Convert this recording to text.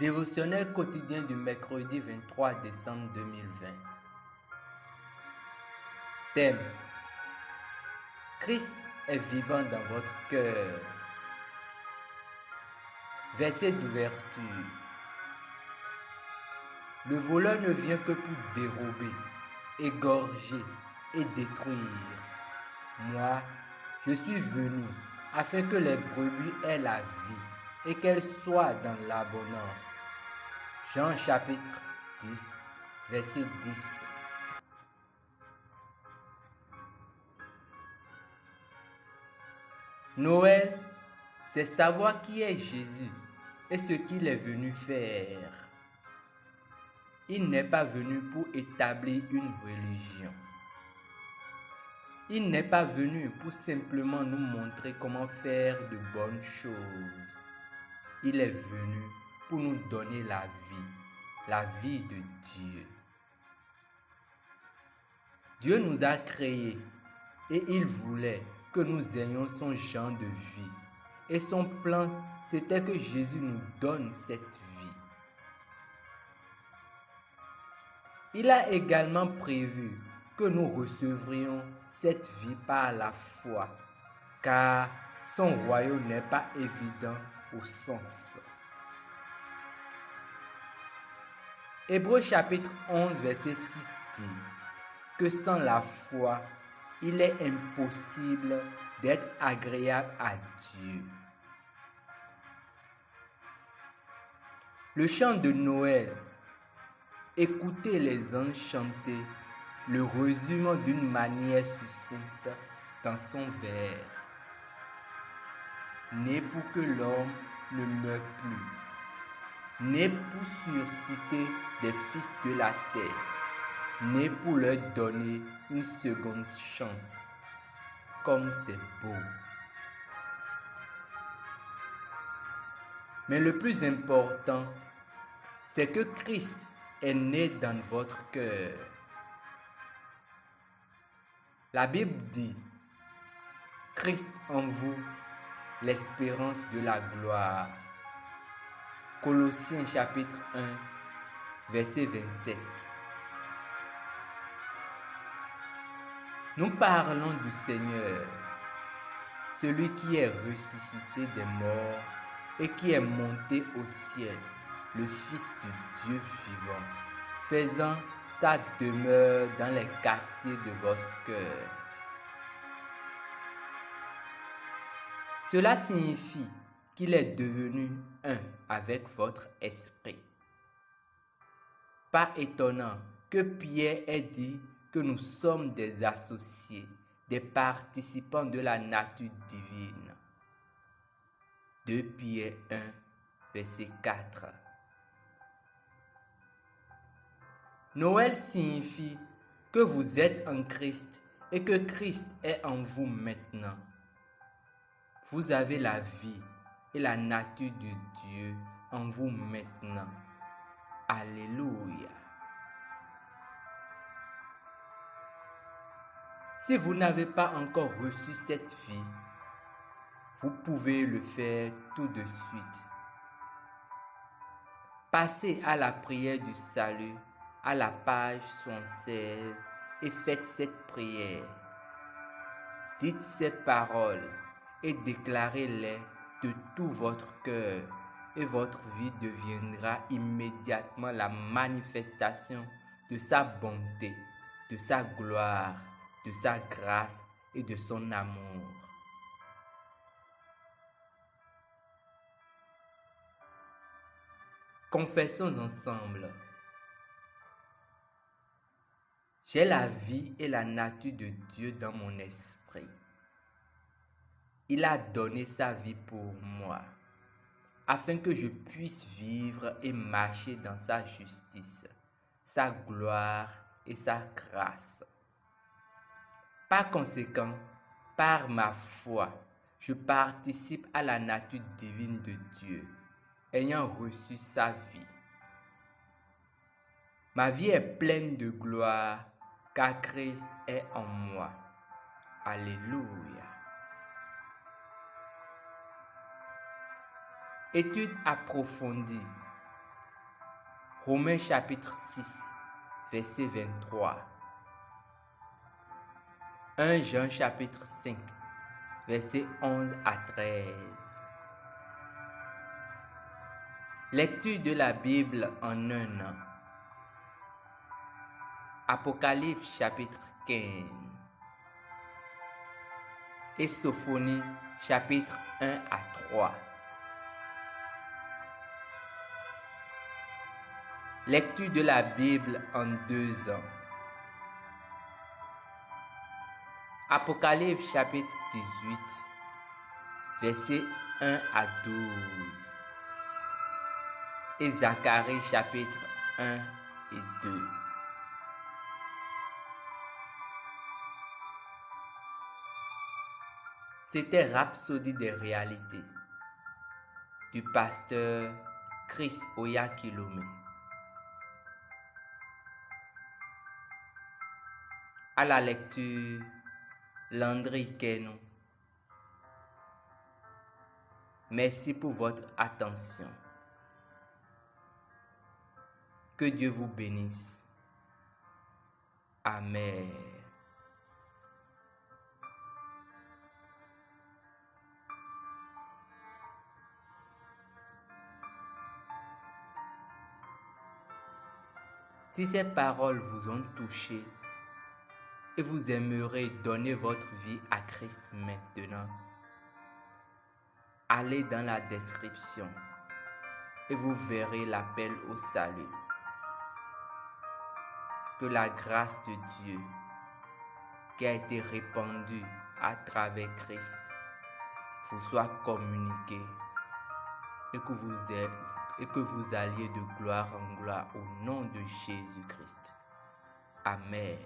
Dévotionnel quotidien du mercredi 23 décembre 2020. Thème: Christ est vivant dans votre cœur. Verset d'ouverture. Le voleur ne vient que pour dérober, égorger et détruire. Moi, je suis venu afin que les brebis aient la vie et qu'elles soient dans l'abondance. Jean chapitre 10, verset 10. Noël, c'est savoir qui est Jésus et ce qu'il est venu faire. Il n'est pas venu pour établir une religion. Il n'est pas venu pour simplement nous montrer comment faire de bonnes choses. Il est venu pour nous donner la vie de Dieu. Dieu nous a créés et il voulait que nous ayons son genre de vie. Et son plan, c'était que Jésus nous donne cette vie. Il a également prévu que nous recevrions cette vie par la foi, car son royaume n'est pas évident au sens. Hébreux chapitre 11, verset 6 dit que sans la foi, il est impossible d'être agréable à Dieu. Le chant de Noël, écoutez les anges chanter, le résume d'une manière succincte dans son vers. Né pour que l'homme ne meure plus, né pour susciter des fils de la terre, né pour leur donner une seconde chance. Comme c'est beau. Mais le plus important, c'est que Christ est né dans votre cœur. La Bible dit, Christ en vous, l'espérance de la gloire. Colossiens chapitre 1, verset 27. Nous parlons du Seigneur, celui qui est ressuscité des morts et qui est monté au ciel, le Fils de Dieu vivant, faisant sa demeure dans les quartiers de votre cœur. Cela signifie qu'il est devenu un avec votre esprit. Pas étonnant que Pierre ait dit que nous sommes des associés, des participants de la nature divine. 2 Pierre 1, verset 4. Noël signifie que vous êtes en Christ et que Christ est en vous maintenant. Vous avez la vie et la nature de Dieu en vous maintenant. Alléluia. Si vous n'avez pas encore reçu cette vie, vous pouvez le faire tout de suite. Passez à la prière du salut à la page 76 et faites cette prière. Dites ces paroles et déclarez-les de tout votre cœur et votre vie deviendra immédiatement la manifestation de sa bonté, de sa gloire, de sa grâce et de son amour. Confessons ensemble. J'ai la vie et la nature de Dieu dans mon esprit. Il a donné sa vie pour moi, afin que je puisse vivre et marcher dans sa justice, sa gloire et sa grâce. Par conséquent, par ma foi, je participe à la nature divine de Dieu, ayant reçu sa vie. Ma vie est pleine de gloire, car Christ est en moi. Alléluia. Étude approfondie. Romains chapitre 6, verset 23. 1 Jean chapitre 5, verset 11 à 13. Lecture de la Bible en un an. Apocalypse chapitre 15 et Sophonie chapitre 1 à 3. Lecture de la Bible en 2 ans. Apocalypse chapitre 18, verset 1 à 12. Et Zacharie chapitre 1 et 2. C'était Rhapsodie des réalités du pasteur Chris Oyakhilome. À la lecture, Landry Kenon. Merci pour votre attention. Que Dieu vous bénisse. Amen. Si ces paroles vous ont touché et vous aimeriez donner votre vie à Christ maintenant, allez dans la description et vous verrez l'appel au salut. Que la grâce de Dieu qui a été répandue à travers Christ vous soit communiquée et que vous alliez de gloire en gloire au nom de Jésus-Christ. Amen.